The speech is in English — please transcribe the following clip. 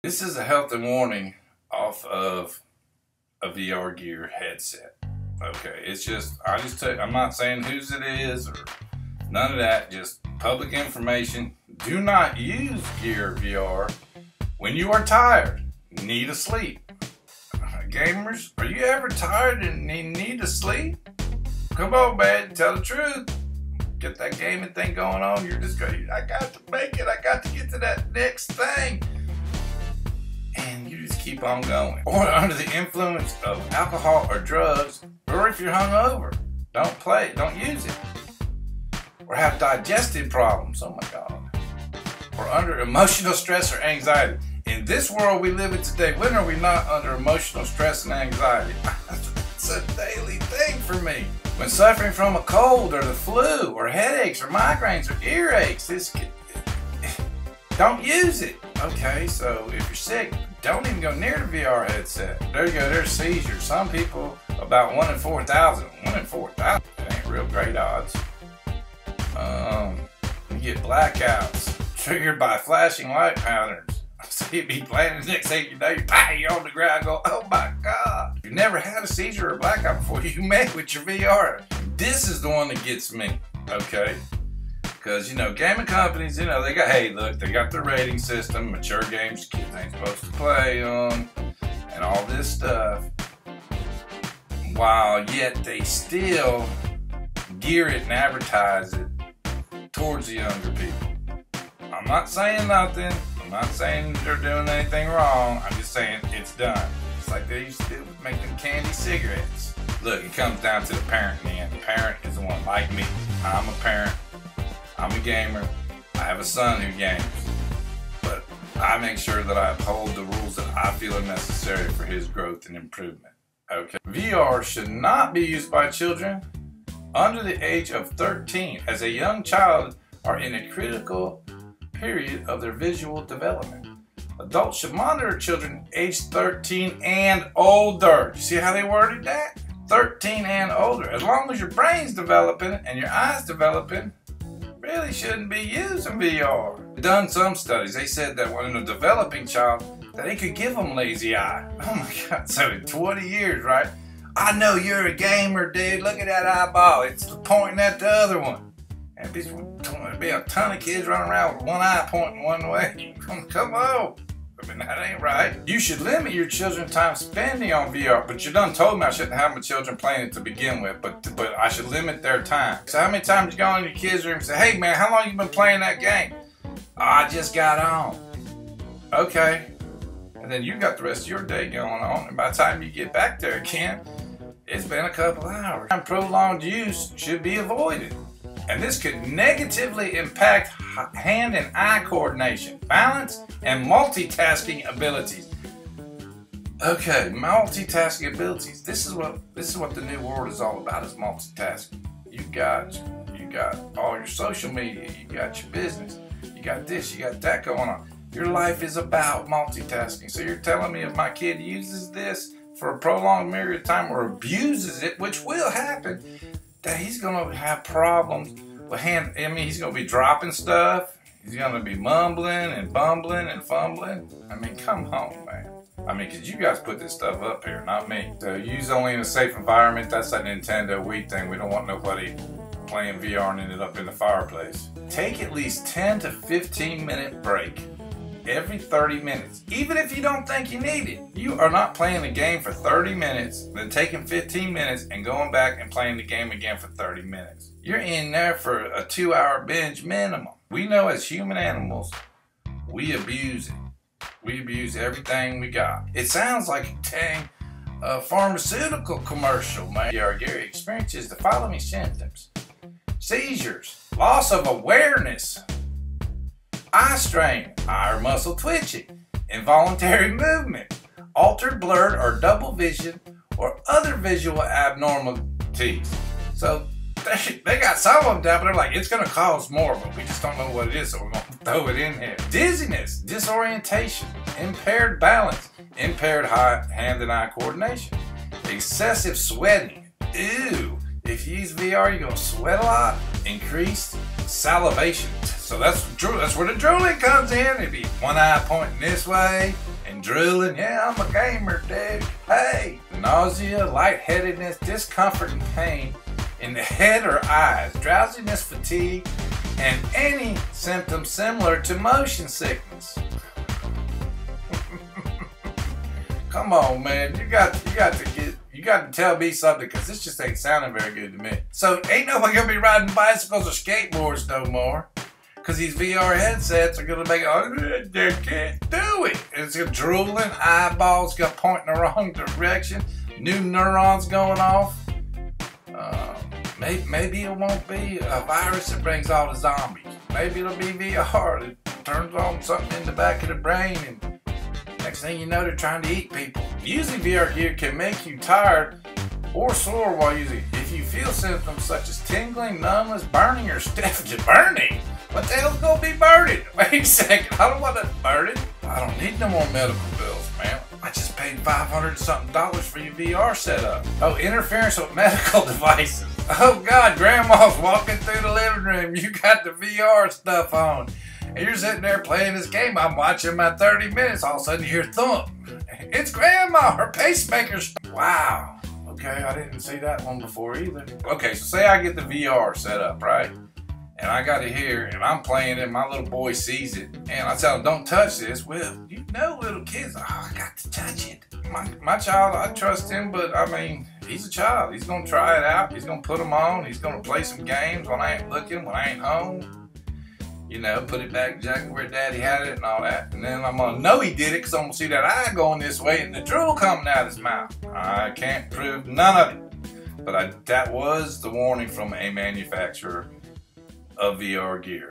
This is a health and warning off of a VR gear headset. Okay, it's just, I'm not saying whose it is or none of that, just public information. Do not use Gear VR when you are tired, need to sleep. Gamers, are you ever tired and need to sleep? Come on, man, tell the truth. Get that gaming thing going on. You're just going, I got to make it. I got to get to that next thing. And you just keep on going. Or under the influence of alcohol or drugs, or if you're hungover, don't play it, don't use it. Or have digestive problems, oh my God. Or under emotional stress or anxiety. In this world we live in today, when are we not under emotional stress and anxiety? It's a daily thing for me. When suffering from a cold or the flu or headaches or migraines or earaches, don't use it. Okay, so if you're sick, don't even go near the VR headset. There you go, there's seizures. Some people, about 1 in 4,000. 1 in 4,000, that ain't real great odds. You get blackouts triggered by flashing light patterns. So you'd be playing, the next thing you know, you're on the ground go, oh my God. If you've never had a seizure or blackout before, you may with your VR. This is the one that gets me, okay? Because, you know, gaming companies, you know, they got, hey, look, they got their rating system, mature games kids ain't supposed to play on, and all this stuff. While yet they still gear it and advertise it towards the younger people. I'm not saying nothing. I'm not saying they're doing anything wrong. I'm just saying it's done. It's like they used to do with making candy cigarettes. Look, it comes down to the parent in the end. The parent is the one like me. I'm a parent. I'm a gamer. I have a son who games. But I make sure that I uphold the rules that I feel are necessary for his growth and improvement. Okay. VR should not be used by children under the age of 13, as a young child are in a critical period of their visual development. Adults should monitor children aged 13 and older. You see how they worded that? 13 and older. As long as your brain's developing and your eyes developing, really shouldn't be using VR. They've done some studies. They said that when a developing child, that they could give them lazy eye. Oh my God, so in 20 years, right? I know you're a gamer, dude. Look at that eyeball. It's pointing at the other one. And there'd be a ton of kids running around with one eye pointing one way. Come on. I mean, that ain't right. You should limit your children's time spending on VR, but you done told me I shouldn't have my children playing it to begin with, but I should limit their time. So how many times you go in your kids' room and say, hey man, how long you been playing that game? Oh, I just got on. Okay. And then you got the rest of your day going on, and by the time you get back there again, it's been a couple hours. Prolonged use should be avoided. And this could negatively impact hand and eye coordination, balance, and multitasking abilities. Okay, multitasking abilities. This is what the new world is all about, is multitasking. You got all your social media, you got your business, you got this, you got that going on. Your life is about multitasking. So you're telling me if my kid uses this for a prolonged period of time or abuses it, which will happen, that he's going to have problems with he's going to be dropping stuff. He's going to be mumbling and bumbling and fumbling. I mean, come on, man. I mean, because you guys put this stuff up here, not me. So use only in a safe environment. That's that Nintendo Wii thing. We don't want nobody playing VR and ended up in the fireplace. Take at least 10 to 15 minute break every 30 minutes. Even if you don't think you need it. You are not playing the game for 30 minutes, then taking 15 minutes and going back and playing the game again for 30 minutes. You're in there for a 2-hour binge minimum. We know as human animals, we abuse it. We abuse everything we got. It sounds like a dang pharmaceutical commercial, man. Gary experiences the following symptoms: seizures, loss of awareness, eye strain, eye or muscle twitching, involuntary movement, altered, blurred, or double vision, or other visual abnormalities. So they got some of them down, but they're like, it's going to cause more, but we just don't know what it is, so we're going to throw it in here. Dizziness, disorientation, impaired balance, impaired hand and eye coordination, excessive sweating. Ew. If you use VR, you're going to sweat a lot. Increased salivation. So that's where the drooling comes in. It'd be one eye pointing this way and drooling. Yeah, I'm a gamer, dude. Hey! Nausea, lightheadedness, discomfort and pain in the head or eyes, drowsiness, fatigue, and any symptoms similar to motion sickness. Come on, man. You got to tell me something, because this just ain't sounding very good to me. So ain't nobody gonna be riding bicycles or skateboards no more, because these VR headsets are gonna make it, they can't do it. It's got drooling, eyeballs got pointing the wrong direction, new neurons going off. Maybe it won't be a virus that brings all the zombies. Maybe it'll be VR that turns on something in the back of the brain, and next thing you know, they're trying to eat people. Using VR gear can make you tired or sore while using it. If you feel symptoms such as tingling, numbness, burning, or stiffness. Burning? What the hell's gonna be burning? Wait a second, I don't want to burn it. I don't need no more medical bills, man. I just paid $500 something for your VR setup. Oh, interference with medical devices. Oh God, grandma's walking through the living room. You got the VR stuff on. And you're sitting there playing this game. I'm watching my 30 minutes. All of a sudden you hear thump. It's grandma, her pacemaker's. Wow. Okay, I didn't see that one before either. Okay, so say I get the VR set up, right? And I got it here, and I'm playing it, my little boy sees it, and I tell him, don't touch this. Well, you know little kids, oh, I got to touch it. My child, I trust him, but I mean, he's a child. He's gonna try it out, he's gonna put them on, he's gonna play some games when I ain't looking, when I ain't home. You know, put it back exactly where daddy had it and all that. And then I'm gonna know he did it, because I'm gonna see that eye going this way and the drool coming out his mouth. I can't prove none of it. But that was the warning from a manufacturer of VR gear.